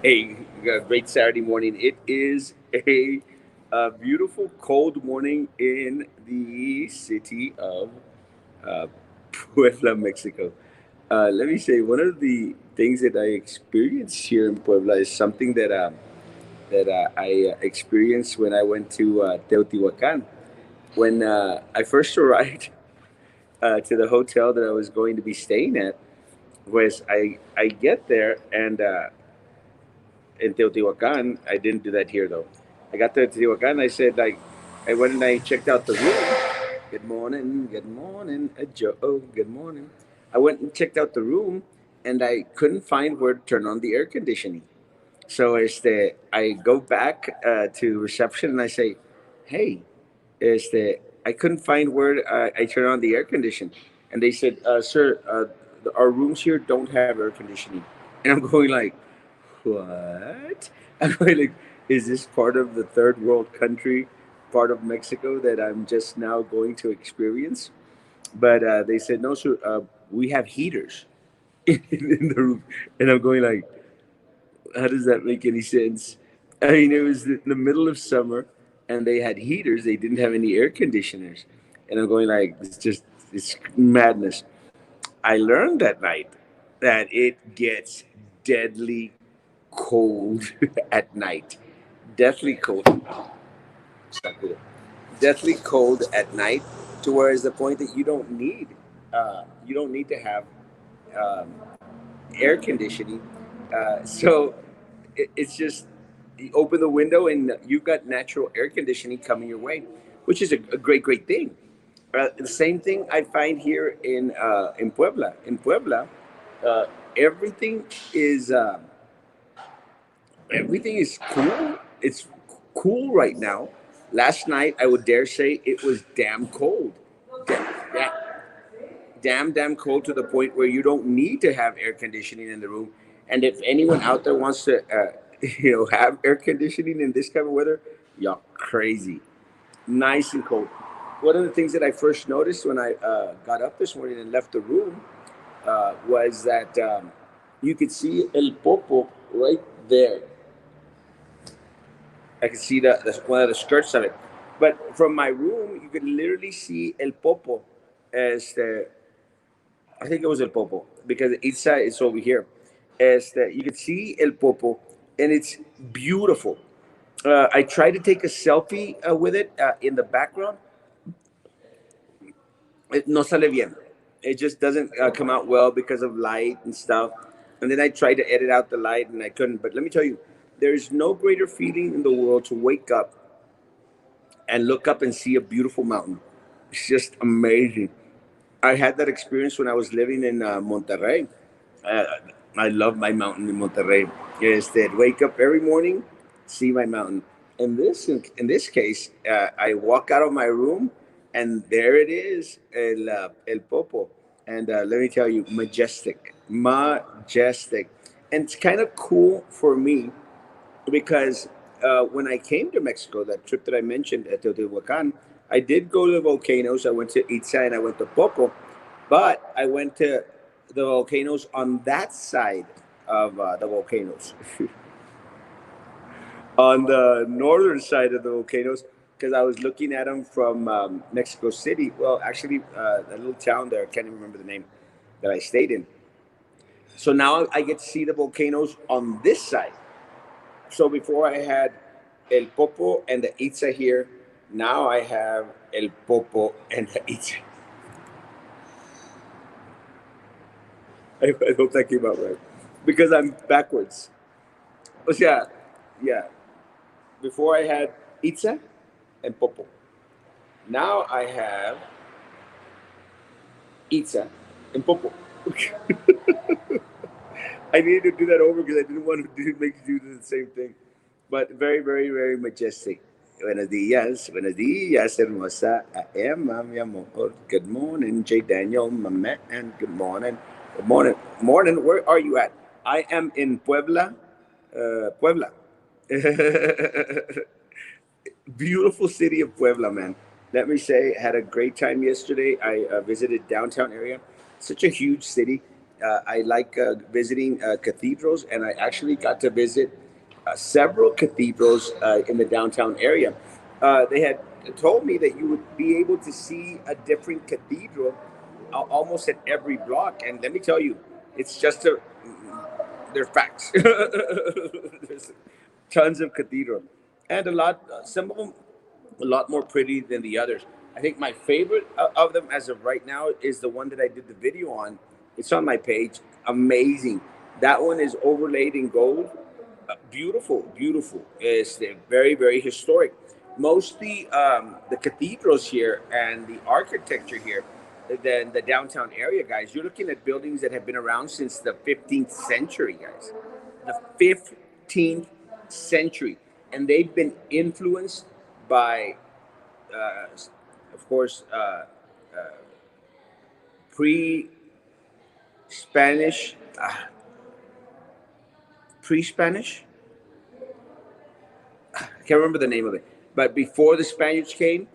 Hey, great Saturday morning. It is a beautiful cold morning in the city of uh, Puebla, Mexico. Let me say, one of the things that I experienced here in Puebla is something that I experienced when I went to Teotihuacan. When I first arrived to the hotel that I was going to be staying at, was I get there and in Teotihuacan. I didn't do that here though. I got to Teotihuacan. I said like, I went and I checked out the room. Good morning, Joe. Good morning. I went and checked out the room, and I couldn't find where to turn on the air conditioning. So I go back to reception and I say, "Hey, I couldn't find where I turn on the air condition." And they said, "Sir, our rooms here don't have air conditioning." And I'm going like, "What?" I'm going like, "Is this part of the third world country, part of Mexico that I'm just now going to experience?" But they said, "No, sir. We have heaters in the room." And I'm going like, how does that make any sense? I mean, it was in the middle of summer, and they had heaters. They didn't have any air conditioners, and I'm going like, it's madness. I learned that night that it gets deadly cold at night. Deathly cold. Deathly cold at night, to where is the point that you don't need to have um, air conditioning. So it's just you open the window and you've got natural air conditioning coming your way, which is a great thing. The same thing I find here in Puebla. In Puebla, uh, everything is everything is cool. It's cool right now. Last night, I would dare say it was damn cold. Yeah, damn cold to the point where you don't need to have air conditioning in the room. And if anyone out there wants to, have air conditioning in this kind of weather, y'all crazy. Nice and cold. One of the things that I first noticed when I got up this morning and left the room was that you could see El Popo right there. I could see one of the skirts of it. But from my room, you could literally see El Popo as I think it was El Popo because Itza is over here. You can see El Popo, and it's beautiful. I tried to take a selfie with it in the background. It no sale bien. It just doesn't come out well because of light and stuff. And then I tried to edit out the light, and I couldn't. But let me tell you, there's no greater feeling in the world to wake up and look up and see a beautiful mountain. It's just amazing. I had that experience when I was living in Monterrey. Uh, I love my mountain in Monterrey. Is that wake up every morning, see my mountain. In this case, I walk out of my room, and there it is, El Popo. And let me tell you, majestic, and it's kind of cool for me because when I came to Mexico, that trip that I mentioned at Teotihuacan, I did go to the volcanoes. I went to Itza and I went to Popo, but I went to the volcanoes on that side of the volcanoes, on the northern side of the volcanoes, because I was looking at them from Mexico City. Well, actually, a little town there. I can't even remember the name that I stayed in. So now I get to see the volcanoes on this side. So before I had El Popo and the Itza here, now I have El Popo and the Itza. I hope that came out right. Because I'm backwards. Oh, yeah, yeah. Before I had Itza and Popo. Now I have Itza and Popo. I needed to do that over because I didn't want to make you do the same thing. But very majestic. Buenos días, hermosa. Emma, mi amor. Good morning, J. Daniel, my man. Good morning. Morning, where are you at? I am in Puebla. Puebla. Beautiful city of Puebla, man. Let me say, had a great time yesterday. I visited downtown area. Such a huge city. I like visiting cathedrals, and I actually got to visit several cathedrals in the downtown area. They had told me that you would be able to see a different cathedral almost at every block, and let me tell you, it's just a they're facts. There's tons of cathedral, and a lot. Some of them a lot more pretty than the others. I think my favorite of them as of right now is the one that I did the video on. It's on my page. Amazing. That one is overlaid in gold. Beautiful, beautiful. It's very, very historic. Mostly the cathedrals here and the architecture here, then the downtown area, guys. You're looking at buildings that have been around since the 15th century, guys. The 15th century, and they've been influenced by, uh, of course, pre Spanish, pre Spanish. I can't remember the name of it, but before the Spaniards came,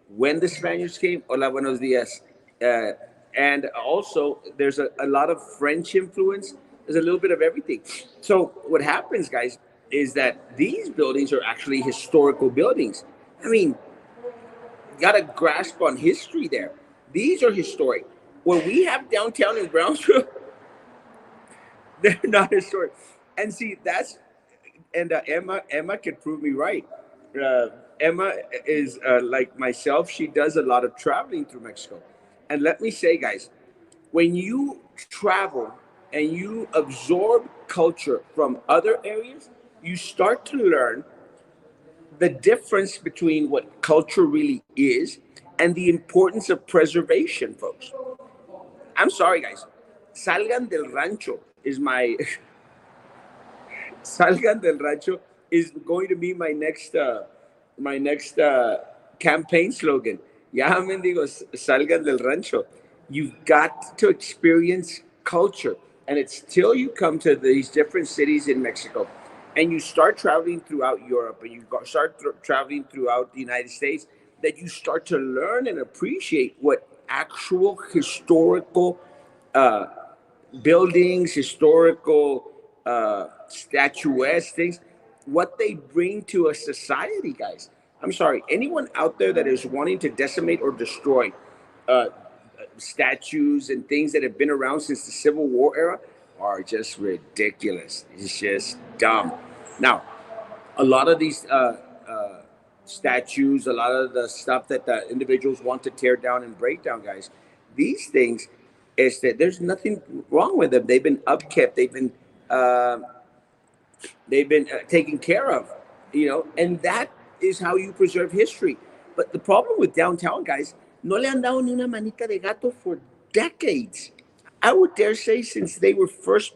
when the Spaniards came, hola, buenos dias. Uh, and also, there's a lot of French influence. There's a little bit of everything. So, what happens, guys, is that these buildings are actually historical buildings. I mean, got a grasp on history there. These are historic. What we have downtown in Brownsville, they're not historic. And see, that's and Emma can prove me right. Uh, Emma is like myself. She does a lot of traveling through Mexico, and let me say, guys, when you travel and you absorb culture from other areas, you start to learn the difference between what culture really is and the importance of preservation, folks. I'm sorry, guys. Salgan del Rancho is my Salgan del Rancho is going to be my next campaign slogan. Ya mendigos, salgan del rancho. You've got to experience culture, and it's till you come to these different cities in Mexico, and you start traveling throughout Europe, and you start traveling throughout the United States, that you start to learn and appreciate what actual historical uh, buildings, historical statuettes, things, what they bring to a society, guys. I'm sorry, anyone out there that is wanting to decimate or destroy uh, statues and things that have been around since the Civil War era are just ridiculous. It's just dumb. Now, a lot of these statues, a lot of the stuff that the individuals want to tear down and break down, guys, these things is that there's nothing wrong with them. They've been upkept. Uh, they've been taken care of, and that is how you preserve history. But the problem with downtown, guys, no le han dado ni una manita de gato for decades. I would dare say since they were first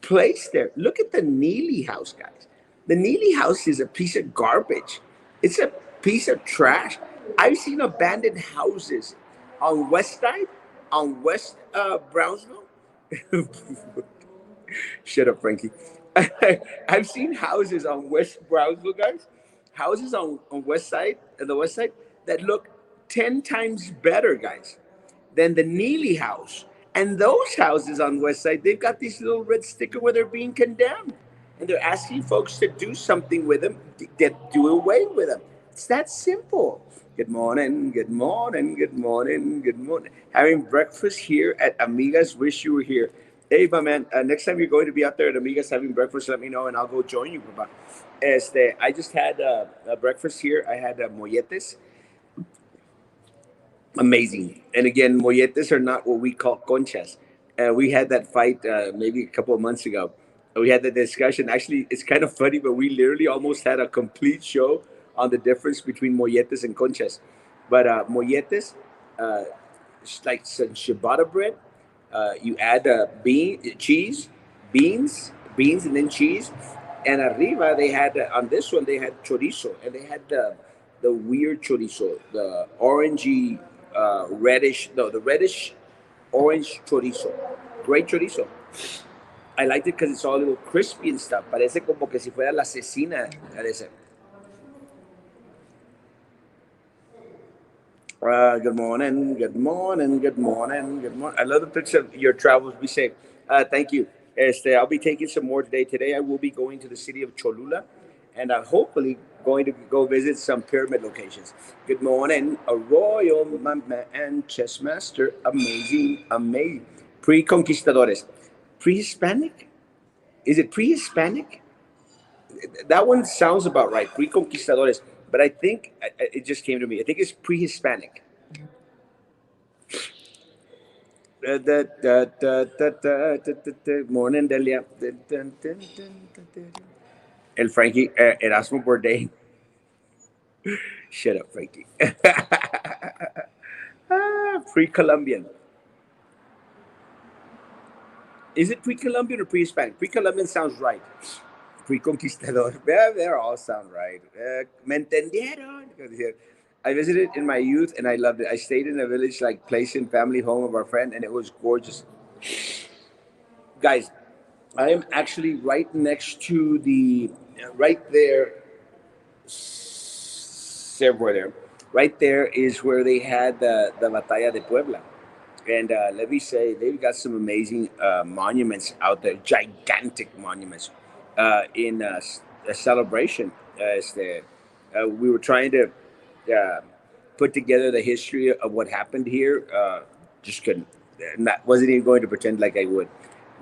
placed there. Look at the Neely House, guys. The Neely House is a piece of garbage. It's a piece of trash. I've seen abandoned houses on West Side, on West Brownsville. Shut up, Frankie. I've seen houses on West Brownsville, guys. Houses on West Side, the West Side, that look 10 times better, guys, than the Neely House. And those houses on West Side, they've got these little red sticker where they're being condemned. And they're asking folks to do something with them, get do away with them. It's that simple. Good morning, good morning, good morning, good morning. Having breakfast here at Amigas. Wish you were here. Hey, my man, next time you're going to be out there at Amigas having breakfast, let me know and I'll go join you, Papa. I just had breakfast here. I had molletes. Amazing. And again, molletes are not what we call conchas. We had that fight maybe a couple of months ago. We had that discussion. Actually, it's kind of funny, but we literally almost had a complete show on the difference between molletes and conchas. But molletes, uh, it's like some ciabatta bread. You add cheese, beans, and then cheese. And arriba, they had on this one they had chorizo, and they had the weird chorizo, the orangey, reddish, no, the reddish orange chorizo. Great chorizo. I liked it because it's all a little crispy and stuff. Parece como que si fuera la cecina. Parece. Good morning, good morning, good morning, good morning. I love the picture of your travels. Be safe. Thank you. I'll be taking some more today. Today I will be going to the city of Cholula, and I'm hopefully going to go visit some pyramid locations. Good morning, Arroyo, my man, chess master, amazing, amazing. Pre-conquistadores, pre-Hispanic? Is it pre-Hispanic? That one sounds about right. Pre-conquistadores, but I think it just came to me. I think it's pre-Hispanic. Morning, Delia. El Frankie, Erasmo Bourdain. Shut up, Frankie. Pre-Columbian. Is it pre-Columbian or pre-Hispanic? Pre-Columbian sounds right. Pre-conquistador. Yeah, they all sound right. Me entendieron. I visited in my youth and I loved it. I stayed in a village like place and family home of our friend and it was gorgeous. Guys, I am actually right next to the, right there, several there. Right there is where they had the Batalla de Puebla. And let me say, they've got some amazing monuments out there, gigantic monuments in a celebration. We were trying to uh, put together the history of what happened here. Just couldn't. Wasn't even going to pretend like I would.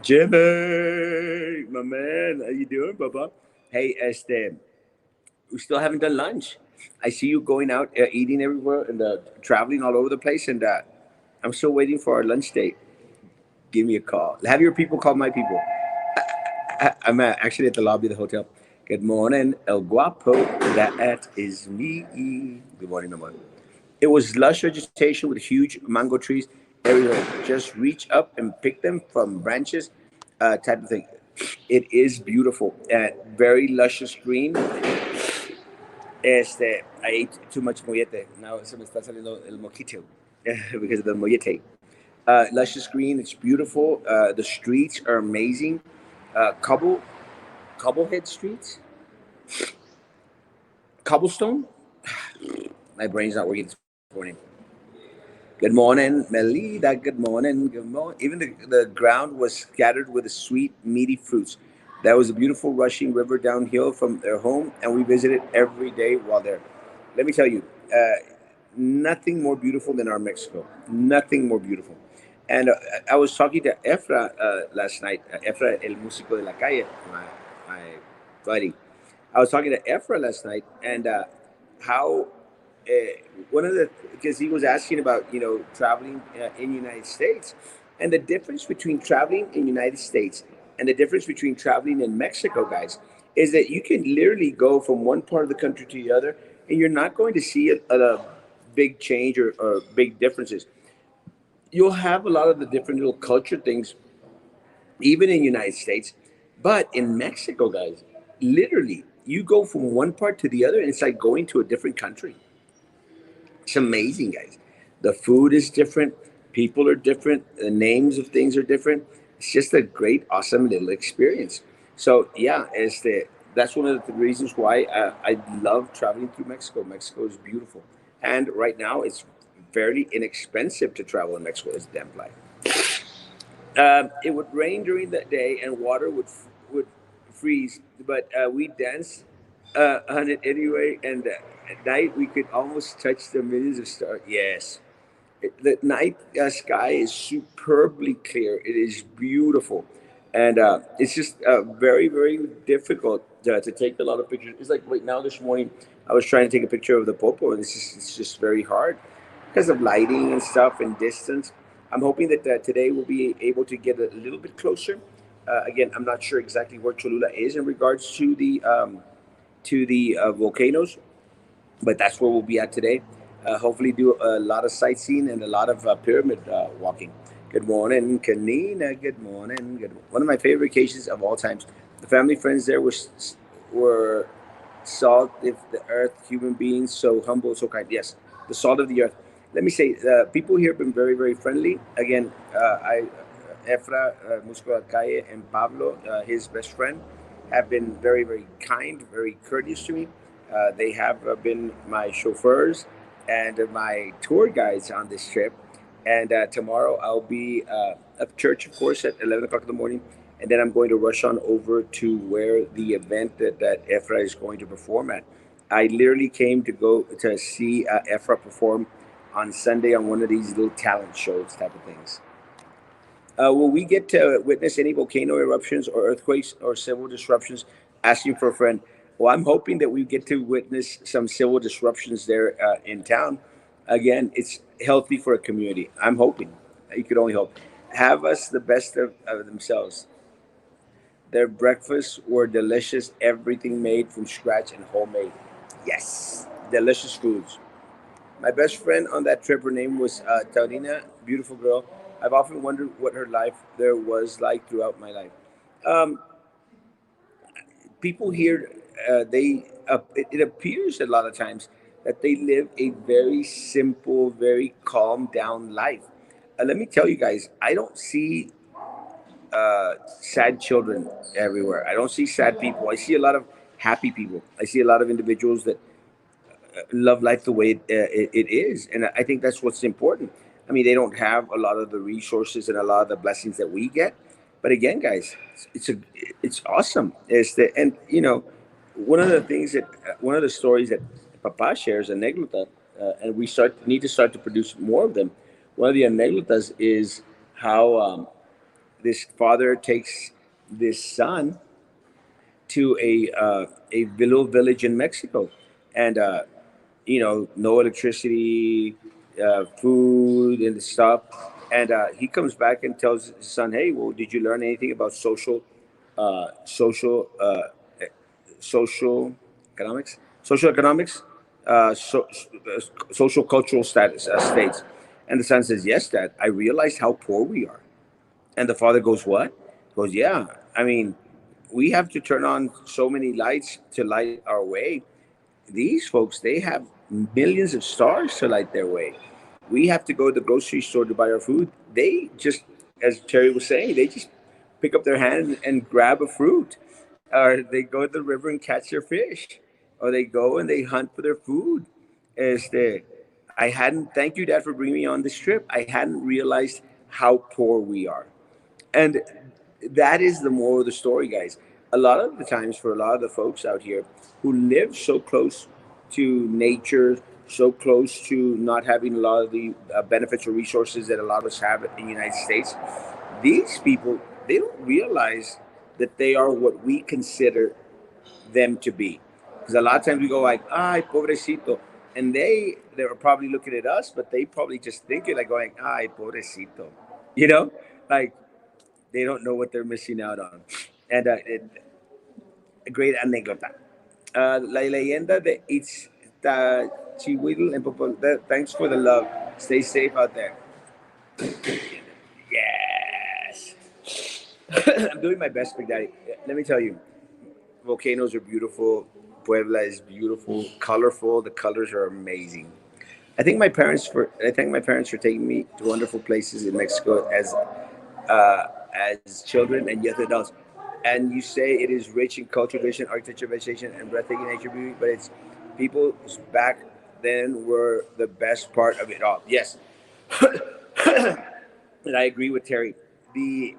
Jimmy, my man, how you doing, Baba? Hey, we still haven't done lunch. I see you going out eating everywhere and traveling all over the place, and I'm still waiting for our lunch date. Give me a call. Have your people call my people. I'm actually at the lobby of the hotel. Good morning, El Guapo. That is me. Good morning, my man. It was lush vegetation with huge mango trees everywhere. Just reach up and pick them from branches, type of thing. It is beautiful. Very luscious green. I ate too much mollete. Now se me está saliendo el mojito because of the mollete. Luscious green. It's beautiful. The streets are amazing. Cobblehead streets. Cobblestone. My brain's not working this morning. Good morning, Melida. Good morning. Good morning. Even the ground was scattered with the sweet, meaty fruits. That was a beautiful rushing river downhill from their home, and we visited every day while there. Let me tell you, nothing more beautiful than our Mexico. Nothing more beautiful. And I was talking to Efra last night. Efra, el músico de la calle, my buddy. I was talking to Efra last night, and how uh, one of the because he was asking about traveling in United States, and the difference between traveling in United States and the difference between traveling in Mexico, guys, is that you can literally go from one part of the country to the other, and you're not going to see a big change or big differences. You'll have a lot of the different little culture things, even in United States, but in Mexico, guys, literally, you go from one part to the other, and it's like going to a different country. It's amazing, guys. The food is different. People are different. The names of things are different. It's just a great, awesome little experience. So yeah, that's one of the reasons why I love traveling through Mexico. Mexico is beautiful, and right now it's fairly inexpensive to travel in Mexico. It's damn fly. It would rain during the day and water would freeze, but we danced on it anyway. And at night we could almost touch the millions of stars. Yes, the night sky is superbly clear. It is beautiful, and it's just very very difficult to take a lot of pictures. It's like right now this morning I was trying to take a picture of the popo, and it's just very hard because of lighting and stuff and distance. I'm hoping that today we'll be able to get a little bit closer. Again, I'm not sure exactly where Cholula is in regards to the volcanoes, but that's where we'll be at today. Hopefully, do a lot of sightseeing and a lot of pyramid walking. Good morning, Kanina. Good morning. One of my favorite vacations of all times. The family friends there were salt of the earth, human beings, so humble, so kind. Yes, the salt of the earth. Let me say, people here have been very, very friendly. Again, Efra, Musco Calle, and Pablo, his best friend, have been very, very kind, very courteous to me. They have been my chauffeurs, and my tour guides on this trip. And tomorrow I'll be at church, of course, at 11 o'clock in the morning. And then I'm going to rush on over to where the event that Efra is going to perform at. I literally came to go to see Efra perform on Sunday on one of these little talent shows type of things. Will we get to witness any volcano eruptions or earthquakes or civil disruptions? Asking for a friend. Well, I'm hoping that we get to witness some civil disruptions there in town. Again, it's healthy for a community. I'm hoping. You could only hope. Have us the best of themselves. Their breakfasts were delicious, everything made from scratch and homemade. Yes, delicious foods. My best friend on that trip, her name was Taurina, beautiful girl. I've often wondered what her life there was like throughout my life. Um, People here, it appears a lot of times that they live a very simple, very calm down life. Let me tell you guys, I don't see sad children everywhere. I don't see sad people. I see a lot of happy people. I see a lot of individuals that love life the way it is, and I think that's what's important. I mean, they don't have a lot of the resources and a lot of the blessings that we get, but again, guys, it's awesome. It's the and one of the things that one of the stories that Papa shares, anécdota, and we start need to start to produce more of them. One of the anécdotas is how this father takes this son to a little village in Mexico, and no electricity, food, and stuff. And he comes back and tells his son, "Hey, well, did you learn anything about uh, social, uh, social economics, social economics, social cultural states?" And the son says, "Yes, Dad. I realized how poor we are." And the father goes, "What?" He goes, "Yeah. I mean, we have to turn on so many lights to light our way. These folks, they have millions of stars to light their way. We have to go to the grocery store to buy our food. They just, as Terry was saying, they just pick up their hand and grab a fruit, or they go to the river and catch their fish, or they go and they hunt for their food. Este, I hadn't. Thank you, Dad, for bringing me on this trip. I hadn't realized how poor we are." And that is the moral of the story, guys. A lot of the times, for a lot of the folks out here who live so close to nature, so close to not having a lot of the benefits or resources that a lot of us have in the United States, these people, they don't realize that they are what we consider them to be. Because a lot of times we go like, "Ay, pobrecito," and they were probably looking at us, but they probably just think it like going, "Ay, pobrecito," you know, like they don't know what they're missing out on. And a great anécdota. La leyenda de Chihuitl and Popol. Thanks for the love. Stay safe out there. Yes. I'm doing my best, Big Daddy. Let me tell you, volcanoes are beautiful. Puebla is beautiful, colorful. The colors are amazing. I thank my parents for taking me to wonderful places in Mexico as children and young adults. And you say it is rich in culture, tradition, architecture, vegetation, and breathtaking nature beauty, but it's people back then were the best part of it all. Yes, and I agree with Terry. The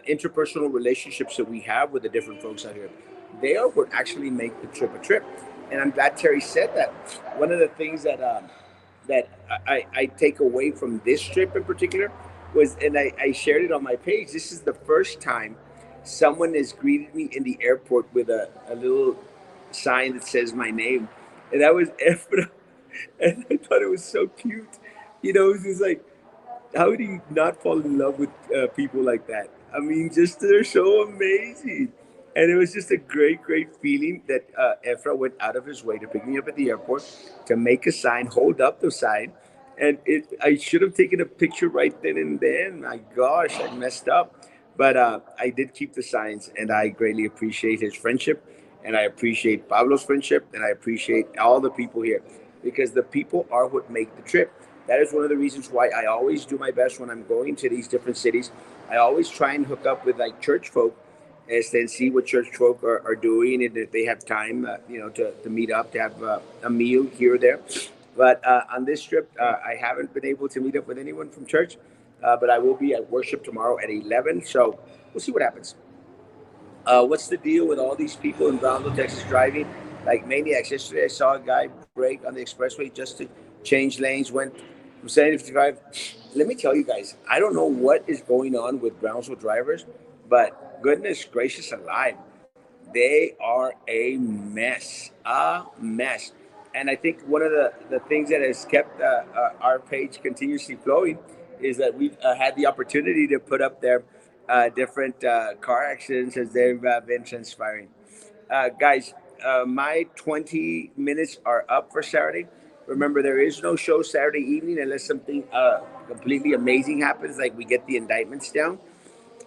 interpersonal relationships that we have with the different folks out here, they are what actually make the trip a trip. And I'm glad Terry said that. One of the things that I take away from this trip in particular was, and I shared it on my page. This is the first time someone has greeted me in the airport with a little sign that says my name, and that was Efra, and I thought it was so cute. It was just like, how do you not fall in love with people like that? I mean, just they're so amazing. And it was just a great, great feeling that Efra went out of his way to pick me up at the airport, to make a sign, hold up the sign. And I should have taken a picture right then and then. My gosh, I messed up. But I did keep the signs, and I greatly appreciate his friendship. And I appreciate Pablo's friendship. And I appreciate all the people here, because the people are what make the trip. That is one of the reasons why I always do my best when I'm going to these different cities. I always try and hook up with like church folk, and see what church folk are doing, and if they have time, to meet up, to have a meal here or there. But on this trip, I haven't been able to meet up with anyone from church, but I will be at worship tomorrow at 11. So we'll see what happens. What's the deal with all these people in Brownsville, Texas, driving like maniacs? Yesterday, I saw a guy brake on the expressway just to change lanes, went from 70 to 55. Let me tell you guys, I don't know what is going on with Brownsville drivers, but goodness gracious alive, they are a mess, a mess. And I think one of the things that has kept our page continuously flowing is that we've had the opportunity to put up there different car accidents as they've been transpiring. Guys, my 20 minutes are up for Saturday. Remember, there is no show Saturday evening unless something completely amazing happens, like we get the indictments down.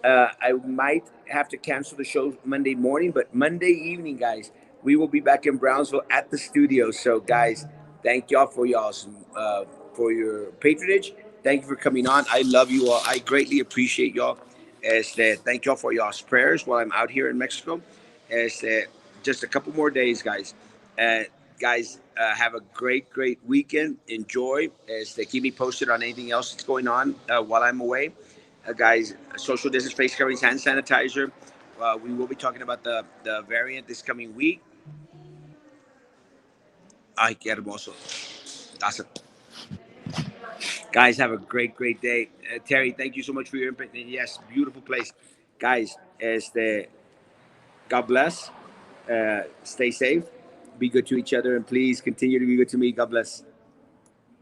I might have to cancel the show Monday morning, but Monday evening, guys, we will be back in Brownsville at the studio. So, guys, thank y'all for y'all's for your patronage. Thank you for coming on. I love you all. I greatly appreciate y'all. Thank y'all for y'all's prayers while I'm out here in Mexico. Just a couple more days, guys. Uh, guys, have a great weekend. Enjoy. Keep me posted on anything else that's going on while I'm away. Guys, social distance, face coverings, hand sanitizer. We will be talking about the variant this coming week. Ay, qué hermoso. Awesome. Guys, have a great day. Terry, thank you so much for your input. And yes, beautiful place. Guys, God bless. Stay safe. Be good to each other. And please continue to be good to me. God bless.